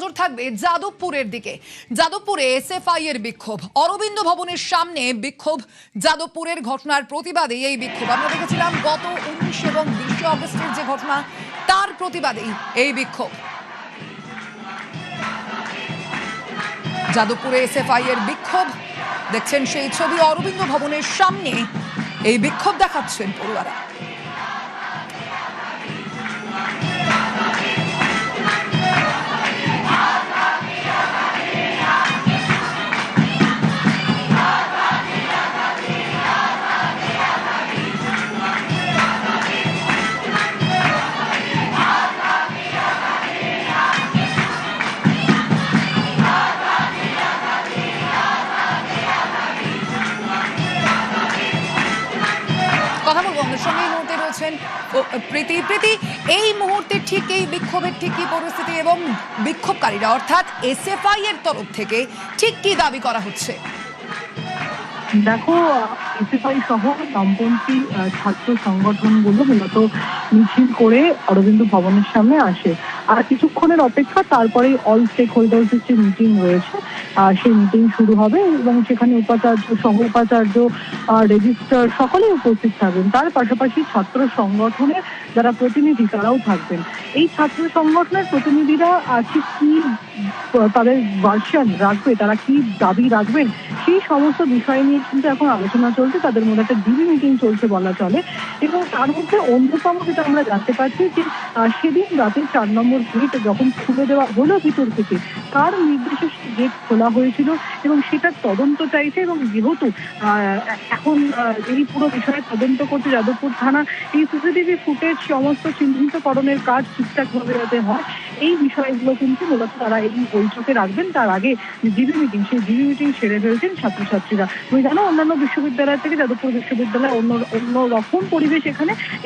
নজর থাকবে যাদবপুরের দিকে। যাদবপুরে এসএফআই এর বিক্ষোভ, অরবিন্দ ভবনের সামনে বিক্ষোভ। যাদবপুরের ঘটনার প্রতিবাদে এই বিক্ষোভ আমরা দেখেছিলাম গত 19 এবং 20 অগস্টের যে ঘটনা, তার প্রতিবাদেই এই বিক্ষোভ। যাদবপুরে এসএফআই এর বিক্ষোভ দেখছেন, সেই ছবি। অরবিন্দ ভবনের সামনে এই বিক্ষোভ দেখাচ্ছেন পড়ুয়ারা। কথা বলবো আমাদের সঙ্গে এই মুহূর্তে রয়েছেন প্রীতি। এই মুহূর্তে ঠিক এই বিক্ষোভের ঠিক কি পরিস্থিতি এবং বিক্ষোভকারীরা অর্থাৎ এসএফআই এর তরফ থেকে ঠিক কি দাবি করা হচ্ছে? দেখো, এসএফআই সহ বামপন্থী ছাত্র সংগঠনগুলো মূলত মিছিল করে অরবিন্দ ভবনের সামনে আসে। আর কিছুক্ষণের অপেক্ষা, তারপরে অল স্টেক হোল্ডার্সের যে মিটিং রয়েছে সেই মিটিং শুরু হবে এবং সেখানে উপাচার্য, সহ উপাচার্য, রেজিস্ট্রার সকলেই উপস্থিত থাকবেন। তার পাশাপাশি ছাত্র সংগঠনের যারা প্রতিনিধি তারাও থাকবেন। এই ছাত্র সংগঠনের প্রতিনিধিরা ঠিক কি তাদের ভার্সন রাখবে, তারা কি দাবি রাখবেন, সেই সমস্ত বিষয় নিয়ে কিন্তু এখন আলোচনা চলছে। তাদের মধ্যে একটা ডিবি মিটিং চলছে বলা চলে। এবং তার মধ্যে অন্যতম যেটা আমরা জানতে পারছি যে সেদিন রাতে 4 নম্বর গেট যখন খুলে দেওয়া হলো ভিতর থেকে, তার নির্দেশে গেট খোলা হয়েছিল এবং সেটার তদন্ত চাইছে। এবং যেহেতু এখন এই পুরো বিষয়ে তদন্ত করছে যাদবপুর থানা, এই সিসিটিভি ফুটেজ সমস্ত চিহ্নিতকরণের কাজ ঠিকঠাকভাবে যাতে হয়, এই বিষয়গুলো কিন্তু মূলত তারা এই বৈঠকে রাখবেন। তার আগে ডিবি মিটিং, সেই ডিবি মিটিং সেরে ফেলছেন ছাত্রছাত্রীরা। তুমি জানো, অন্যান্য বিশ্ববিদ্যালয় থেকে যাদবপুর বিশ্ববিদ্যালয় অন্য রকম পরিবেশ।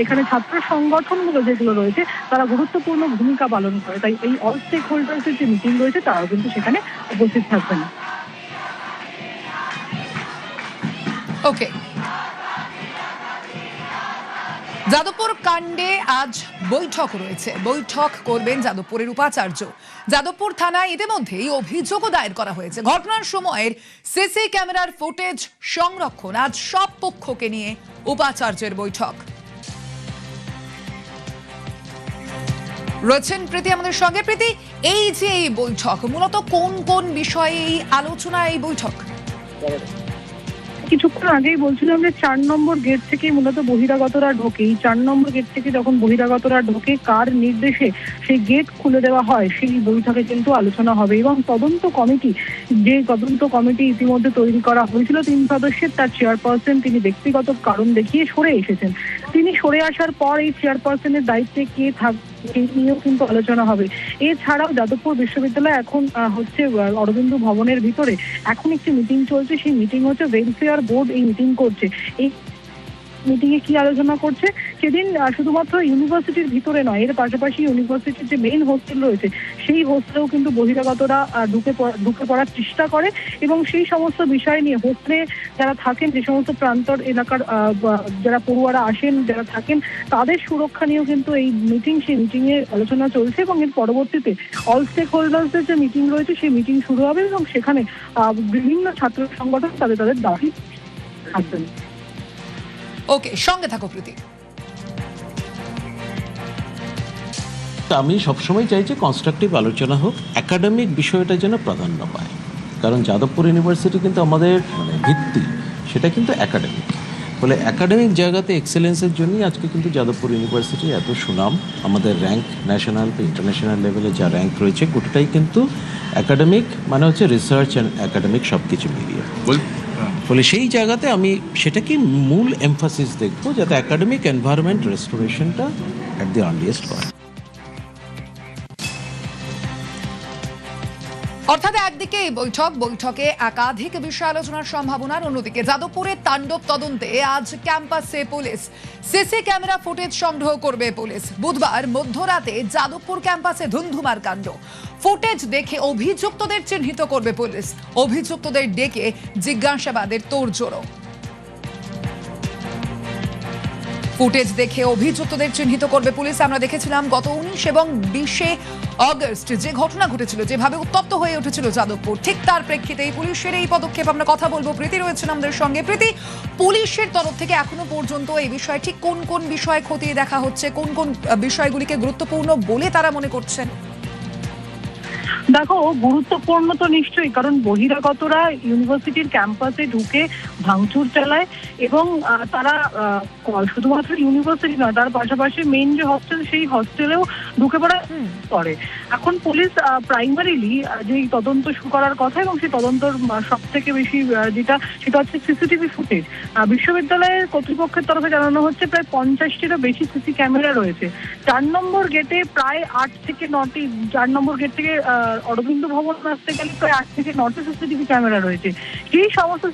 এখানে ছাত্র সংগঠনগুলো যেগুলো রয়েছে তারা গুরুত্বপূর্ণ ভূমিকা পালন করে। তাই এই অল স্টেক হোল্ডার্সের যে মিটিং রয়েছে তারাও কিন্তু সেখানে উপস্থিত থাকবেন। ওকে, যাদবপুর কাণ্ডে আজ বৈঠক রয়েছে। বৈঠক করবেন যাদবপুরের উপাচার্য। যাদবপুর থানায় ইতিমধ্যেই অভিযোগও দায়ের করা হয়েছে। ঘটনার সময়ের সিসি ক্যামেরার ফুটেজ সংরক্ষণ, আজ সব পক্ষকে নিয়ে উপাচার্যের বৈঠক। রয়েছেন প্রীতি আমাদের সঙ্গে। প্রীতি, এই যে এই বৈঠক মূলত কোন কোন বিষয়ে এই আলোচনা, এই বৈঠক? কিছুক্ষণ আগেই বলছিলাম যে 4 নম্বর গেট থেকে মূলত বহিরাগতরা ঢোকে। এই 4 নম্বর গেট থেকে যখন বহিরাগতরা ঢোকে, কার নির্দেশে সেই গেট খুলে দেওয়া হয়, সেই বৈঠকে কিন্তু আলোচনা হবে। এবং তদন্ত কমিটি ইতিমধ্যে তৈরি করা হয়েছিল 3 সদস্যের, তার চেয়ারপারসন তিনি ব্যক্তিগত কারণ দেখিয়ে সরে এসেছেন। তিনি সরে আসার পর এই চেয়ারপারসনের দায়িত্বে কে থাকবে এই নিয়েও কিন্তু আলোচনা হবে। এছাড়াও যাদবপুর বিশ্ববিদ্যালয় এখন হচ্ছে অরবিন্দ ভবনের ভিতরে এখন একটি মিটিং চলছে। সেই মিটিং হচ্ছে ওয়েলফেয়ার বোর্ড এই মিটিং করছে। এই মিটিং এ কি আলোচনা করছে, সেদিন শুধুমাত্র ইউনিভার্সিটির ভিতরে নয়, এর পাশাপাশি ইউনিভার্সিটির যে মেইন হোস্টেল রয়েছে সেই হোস্টেলেও কিন্তু বহিরাগতরা ঢুকে পড়ার চেষ্টা করে। এবং সেই সমস্ত বিষয় নিয়ে হোস্টেলে যারা থাকেন, যে সমস্ত প্রান্তর এলাকার যারা পড়ুয়ারা আসেন, যারা থাকেন, তাদের সুরক্ষা নিয়েও কিন্তু এই সেই মিটিং এ আলোচনা চলছে। এবং এর পরবর্তীতে অল স্টেক হোল্ডার্সের যে মিটিং রয়েছে সেই মিটিং শুরু হবে এবং সেখানে বিভিন্ন ছাত্র সংগঠন তাদের দাবি থাকবেন। ওকে, সঙ্গে থাকো প্রীতি। আমি সবসময় চাই যে কনস্ট্রাকটিভ আলোচনা হোক, একাডেমিক বিষয়টা যেন প্রাধান্য পায়। কারণ যাদবপুর ইউনিভার্সিটি কিন্তু আমাদের ভিত্তি, সেটা কিন্তু একাডেমিক। ফলে একাডেমিক জায়গাতে এক্সেলেন্সের জন্যই আজকে কিন্তু যাদবপুর ইউনিভার্সিটির এত সুনাম। আমাদের র্যাঙ্ক ন্যাশনাল বা ইন্টারন্যাশনাল লেভেলে যা র্যাঙ্ক রয়েছে, গোটাটাই কিন্তু একাডেমিক, মানে হচ্ছে রিসার্চ অ্যান্ড একাডেমিক সব কিছু মিলিয়ে। ফলে সেই জায়গাতে আমি সেটাকে মূল এমফাসিস দেখবো, যাতে একাডেমিক এনভায়রনমেন্ট রেস্টোরেশনটা অ্যাট দি আর্লিয়েস্ট হয়। অর্থাৎ একদিকে এই বৈঠকে একাধিক বিষয় আলোচনার সম্ভাবনার, অন্যদিকে যাদবপুরে তাণ্ডব তদন্তে আজ ক্যাম্পাসে পুলিশ সিসি ক্যামেরা ফুটেজ সংগ্রহ করবে পুলিশ। বুধবার মধ্যরাতে যাদবপুর ক্যাম্পাসে ধুন্ধুমার কাণ্ড। ফুটেজ দেখে অভিযুক্তদের চিহ্নিত করবে পুলিশ। অভিযুক্তদের ডেকে জিজ্ঞাসাবাদের তোড়জোড়। ফুটেজ দেখে অভিযুক্তদের চিহ্নিত করবে পুলিশ। আমরা দেখেছিলাম গত 19 এবং 20 অগস্ট যে ঘটনা ঘটেছিল, যেভাবে উত্তপ্ত হয়ে উঠেছিল যাদবপুর, ঠিক তার প্রেক্ষিতেই পুলিশের এই পদক্ষেপ। আমরা কথা বলবো, প্রীতি রয়েছেন আমাদের সঙ্গে। প্রীতি, পুলিশের তরফ থেকে এখনো পর্যন্ত এই বিষয়ে ঠিক কোন কোন বিষয় খতিয়ে দেখা হচ্ছে, কোন কোন বিষয়গুলিকে গুরুত্বপূর্ণ বলে তারা মনে করছেন? দেখো, গুরুত্বপূর্ণ তো নিশ্চয়ই, কারণ বহিরাগতরা ইউনিভার্সিটির ক্যাম্পাসে ঢুকে ভাঙচুর চালায় এবং তারা শুধুমাত্র ইউনিভার্সিটি নয়, তার পাশাপাশি মেইন যে হস্টেল সেই হস্টেলেও ঢুকে পড়া করে। এখন পুলিশ প্রাইমারিলি যে তদন্ত শুরু করার কথা এবং সেই তদন্তর সব থেকে বেশি যেটা সেটা হচ্ছে সিসিটিভি ফুটেজ। বিশ্ববিদ্যালয়ের কর্তৃপক্ষের তরফে জানানো হচ্ছে প্রায় 50টিরও বেশি সিসি ক্যামেরা রয়েছে। 4 নম্বর গেটে প্রায় 8 থেকে 9টি, 4 নম্বর গেট থেকে অরবিন্দ ভবন আসতে গেলে প্রায় 8 থেকে 9টি সিসিটিভি ক্যামেরা রয়েছে। সেই সমস্ত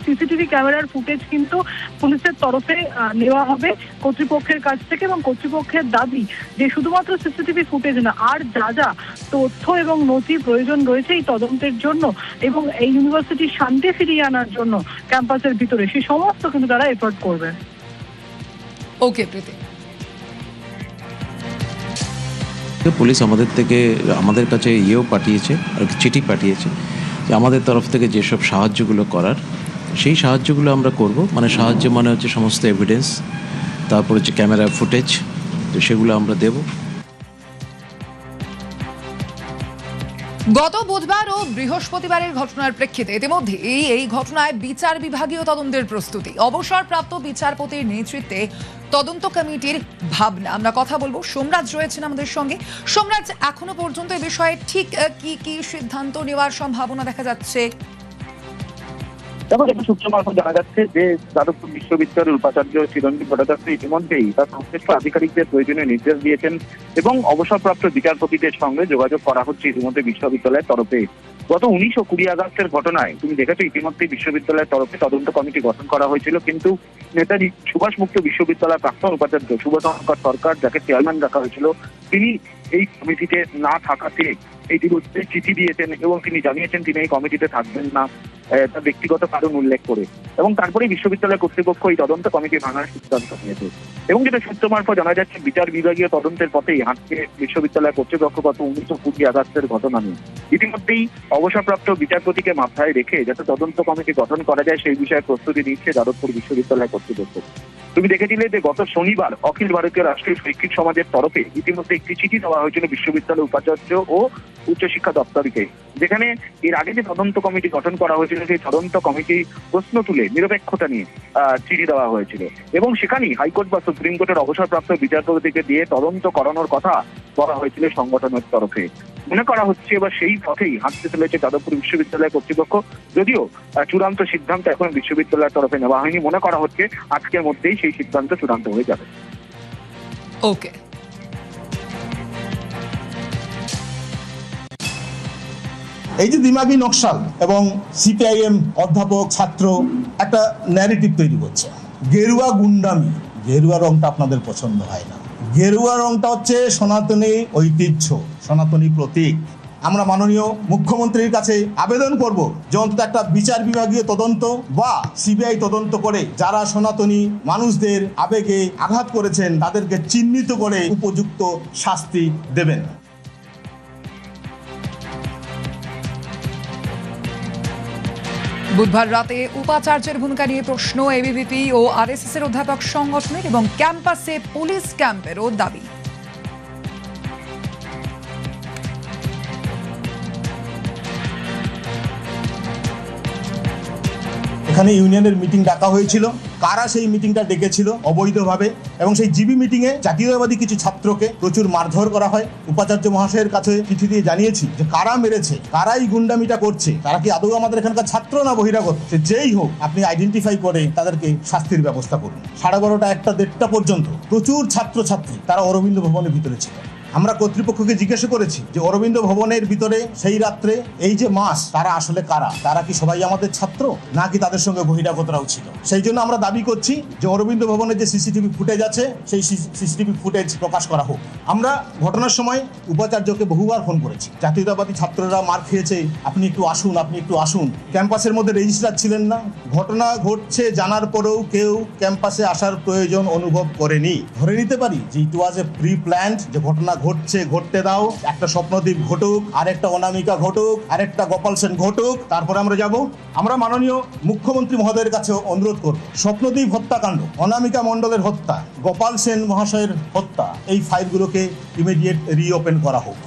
সিসিটিভি ক্যামেরার ফুটেজ কিন্তু পুলিশের তরফে নেওয়া হবে কর্তৃপক্ষের কাছ থেকে, এবং কর্তৃপক্ষের দাবি যে শুধুমাত্র সিসিটিভি ফুটেজ না, আর যা যা তথ্য এবং নথি প্রয়োজন রয়েছে এই তদন্তের জন্য এবং এই ইউনিভার্সিটির শান্তি ফিরিয়ে আনার জন্য ক্যাম্পাসের ভিতরে, সেই সমস্ত কিন্তু তারা এফোর্ট করবে। ওকে প্রীতি। পুলিশ আমাদের কাছে পাঠিয়েছে, আর চিঠি পাঠিয়েছে যে আমাদের তরফ থেকে যেসব সাহায্যগুলো করার সেই সাহায্যগুলো আমরা করব। মানে সাহায্য মানে হচ্ছে সমস্ত এভিডেন্স, তারপর হচ্ছে ক্যামেরা ফুটেজ, তো সেগুলো আমরা দেব। গত বুধবার ও বৃহস্পতিবারের ঘটনার প্রেক্ষিতে ইতিমধ্যে এই ঘটনায় বিচার বিভাগীয় তদন্তের প্রস্তুতি, অবসরপ্রাপ্ত বিচারপতির নেতৃত্বে তদন্ত কমিটির ভাবনা। আমরা কথা বলবো, সোমরাজ রয়েছেন আমাদের সঙ্গে। সোমরাজ, এখনো পর্যন্ত এই বিষয়ে ঠিক কি কি সিদ্ধান্ত নেওয়ার সম্ভাবনা দেখা যাচ্ছে? দেখো, সূত্র মারফত জানা যাচ্ছে যে যাদবপুর বিশ্ববিদ্যালয়ের উপাচার্য চিরঞ্জীব ভট্টাচার্য ইতিমধ্যেই তার সংশ্লিষ্ট আধিকারিকদের প্রয়োজনীয় নির্দেশ দিয়েছেন এবং অবসরপ্রাপ্ত বিচারপতিদের সঙ্গে যোগাযোগ করা হচ্ছে ইতিমধ্যে বিশ্ববিদ্যালয়ের তরফে। গত 19 ও 20 আগস্টের ঘটনায় তুমি দেখেছো ইতিমধ্যে বিশ্ববিদ্যালয়ের তরফে তদন্ত কমিটি গঠন করা হয়েছিল, কিন্তু নেতাজি সুভাষ মুক্ত বিশ্ববিদ্যালয়ের প্রাক্তন উপাচার্য শুভশঙ্কর সরকার, যাকে চেয়ারম্যান রাখা হয়েছিল, তিনি এই কমিটিতে না থাকাতে এই চিঠি দিয়েছেন এবং তিনি জানিয়েছেন তিনি এই কমিটিতে থাকবেন না, তার ব্যক্তিগত কারণ উল্লেখ করে। এবং তারপরে বিশ্ববিদ্যালয় কর্তৃপক্ষ এই তদন্ত কমিটি ভাঙার সিদ্ধান্ত নিয়েছে। এবং যেটা সূত্র মারফত জানা যাচ্ছে, বিচার বিভাগীয় তদন্তের পথেই হাঁটছে বিশ্ববিদ্যালয় কর্তৃপক্ষ গত 19 ও 20 আগস্টের ঘটনা নিয়ে। ইতিমধ্যেই অবসরপ্রাপ্ত বিচারপতিকে মাথায় রেখে যাতে তদন্ত কমিটি গঠন করা যায় সেই বিষয়ে প্রস্তুতি নিচ্ছে যাদবপুর বিশ্ববিদ্যালয় কর্তৃপক্ষ। তুমি দেখেছিলে যে গত শনিবার অখিল ভারতীয় রাষ্ট্রীয় শৈক্ষিক সমাজের তরফে ইতিমধ্যে একটি চিঠি দেওয়া হয়েছিল বিশ্ববিদ্যালয় উপাচার্য ও উচ্চশিক্ষা দপ্তরকে, যেখানে এর আগে যে তদন্ত কমিটি গঠন করা হয়েছিল সেই তদন্ত কমিটি প্রশ্ন তুলে নিরপেক্ষতা নিয়ে চিঠি দেওয়া হয়েছিল এবং সেখানেই হাইকোর্ট বা সুপ্রিম কোর্টের অবসরপ্রাপ্ত বিচারপতিকে দিয়ে তদন্ত করানোর কথা বলা হয়েছিল সংগঠনের তরফে। মনে করা হচ্ছে এবার সেই পথেই হাঁটতে চলেছে যাদবপুর বিশ্ববিদ্যালয় কর্তৃপক্ষ, যদিও চূড়ান্ত সিদ্ধান্ত এখন বিশ্ববিদ্যালয়ের তরফে নেওয়া হয়নি। মনে করা হচ্ছে আজকের মধ্যেই সেই সিদ্ধান্ত চূড়ান্ত হয়ে যাবে। ওকে। এই যে দিমাগি নকশাল এবং সিপিআইএম অধ্যাপক ছাত্র একটা ন্যারেটিভ তৈরি করছে, গেরুয়া গুন্ডামি। গেরুয়া রংটা আপনাদের পছন্দ হয় না। গেরুয়া রংটা হচ্ছে সনাতনী ঐতিহ্য, সনাতনী প্রতীক। আমরা মাননীয় মুখ্যমন্ত্রীর কাছে আবেদন করব যে অন্তত একটা বিচার বিভাগীয় তদন্ত বা সিবিআই তদন্ত করে যারা সনাতনী মানুষদের আবেগে আঘাত করেছেন তাদেরকে চিহ্নিত করে উপযুক্ত শাস্তি দেবেন। বুধবার রাতে উপাচার্যের ভূমিকা নিয়ে প্রশ্ন এবিভিপি ও আরএসএস এর অধ্যাপক সংগঠনের এবং ক্যাম্পাসে পুলিশ ক্যাম্পেরও দাবি। এখানে ইউনিয়নের মিটিং ডাকা হয়েছিল, কারা সেই মিটিংটা ডেকেছিল অবৈধভাবে, এবং সেই জিবি মিটিংয়ে জাতীয়তাবাদী কিছু ছাত্রকে প্রচুর মারধর করা হয়। উপাচার্য মহাশয়ের কাছে চিঠি দিয়ে জানিয়েছি যে কারা মেরেছে, কারাই গুন্ডামিটা করছে, তারা কি আদৌ আমাদের এখানকার ছাত্র না বহিরাগত, সে যেই হোক আপনি আইডেন্টিফাই করে তাদেরকে শাস্তির ব্যবস্থা করুন। 12:30, 1টা, 1:30 পর্যন্ত প্রচুর ছাত্রছাত্রী তারা অরবিন্দ ভবনের ভিতরে ছিল। আমরা কর্তৃপক্ষকে জিজ্ঞাসা করেছি যে অরবিন্দ ভবনের ভিতরে সেই রাত্রে এই যে মাস তারা আসলে কারা, তারা কি সবাই আমাদের ছাত্র নাকি তাদের সঙ্গে বহিরাগতরাও ছিল। সেই জন্য আমরা দাবি করছি যে অরবিন্দ ভবনের যে সিসিটিভি ফুটেজ আছে সেই সিসিটিভি ফুটেজ প্রকাশ করা হোক। আমরা ঘটনার সময় উপাচার্যকে বহুবার ফোন করেছি, জাতীয়তাবাদী ছাত্ররা মার খেয়েছে, আপনি একটু আসুন, আপনি একটু আসুন। ক্যাম্পাসের মধ্যে রেজিস্ট্রার ছিলেন না, ঘটনা ঘটছে জানার পরেও কেউ ক্যাম্পাসে আসার প্রয়োজন অনুভব করেনি। ধরে নিতে পারি যে ইট ওয়াজ এ প্রি প্ল্যান্ড, যে ঘটনা ঘটছে ঘটতে দাও, একটা স্বপ্নদ্বীপ ঘটুক, আরেকটা অনামিকা ঘটুক, আরেকটা গোপাল সেন ঘটুক, তারপরে আমরা যাব। আমরা মাননীয় মুখ্যমন্ত্রী মহোদয়ের কাছে অনুরোধ করব, স্বপ্নদ্বীপ হত্যাকাণ্ড, অনামিকা মণ্ডলের হত্যা, গোপাল সেন মহাশয়ের হত্যা, এই ফাইলগুলোকে ইমিডিয়েট রিওপেন করা হোক।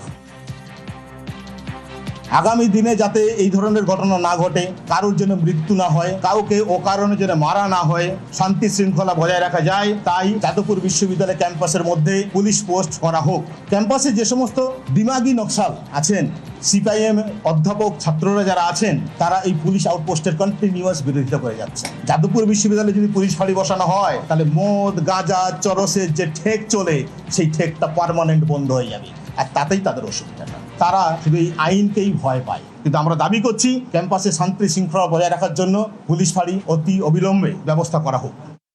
আগামী দিনে যাতে এই ধরনের ঘটনা না ঘটে, কারোর জন্য মৃত্যু না হয়, কাউকে অকারণে যেন মারা না হয়, শান্তি শৃঙ্খলা বজায় রাখা যায়, তাই যাদবপুর বিশ্ববিদ্যালয় ক্যাম্পাসের মধ্যে পুলিশ পোস্ট করা হোক। ক্যাম্পাসে যে সমস্ত দিমাগি নকশাল আছেন, সিপিআইএম অধ্যাপক ছাত্ররা যারা আছেন, তারা এই পুলিশ আউটপোস্টের কন্টিনিউয়াস বিরোধিতা করে যাচ্ছে। যাদবপুর বিশ্ববিদ্যালয়ে যদি পুলিশ ফাঁড়ি বসানো হয়, তাহলে মদ গাঁজা চরসের যে ঠেক চলে, সেই ঠেকটা পার্মানেন্ট বন্ধ হয়ে যাবে, আর তাতেই তাদের অসুবিধাটা। তারা শুধু এই আইনকেই ভয় পায়। কিন্তু আমরা দাবি করছি ক্যাম্পাসে শান্তি শৃঙ্খলা বজায় রাখার জন্য পুলিশ ফাঁড়ি অতি অবিলম্বে ব্যবস্থা করা হোক।